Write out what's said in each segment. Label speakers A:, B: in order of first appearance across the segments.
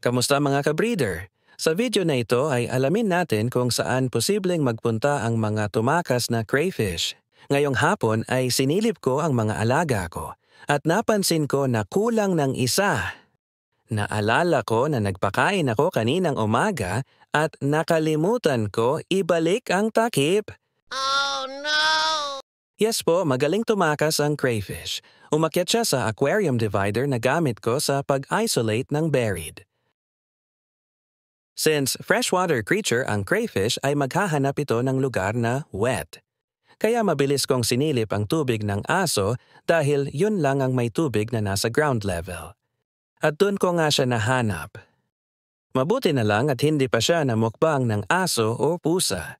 A: Kamusta mga ka-breeder? Sa video na ito ay alamin natin kung saan posibleng magpunta ang mga tumakas na crayfish. Ngayong hapon ay sinilip ko ang mga alaga ko at napansin ko na kulang ng isa. Naalala ko na nagpakain ako kaninang umaga at nakalimutan ko ibalik ang takip.
B: Oh no!
A: Yes po, magaling tumakas ang crayfish. Umakyat siya sa aquarium divider na gamit ko sa pag-isolate ng buried. Since freshwater creature ang crayfish ay maghahanap ito ng lugar na wet. Kaya mabilis kong sinilip ang tubig ng aso dahil yun lang ang may tubig na nasa ground level. At dun ko nga siya nahanap. Mabuti na lang at hindi pa siya namukbang ng aso o pusa.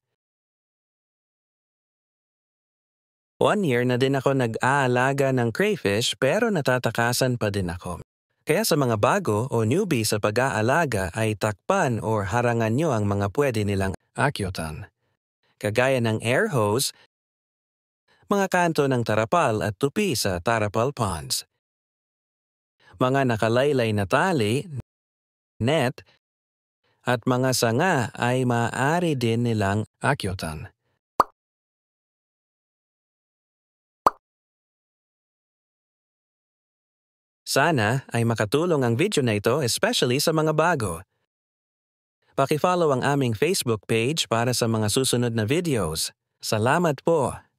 A: 1 year na din ako nag-aalaga ng crayfish pero natatakasan pa din ako. Kaya sa mga bago o newbie sa pag-aalaga ay takpan o harangan nyo ang mga pwede nilang akyutan. Kagaya ng air hose, mga kanto ng tarapal at tupi sa tarapal ponds. Mga nakalaylay na tali, net, at mga sanga ay maaari din nilang akyutan. Sana ay makatulong ang video na ito especially sa mga bago. Paki-follow ang aming Facebook page para sa mga susunod na videos. Salamat po!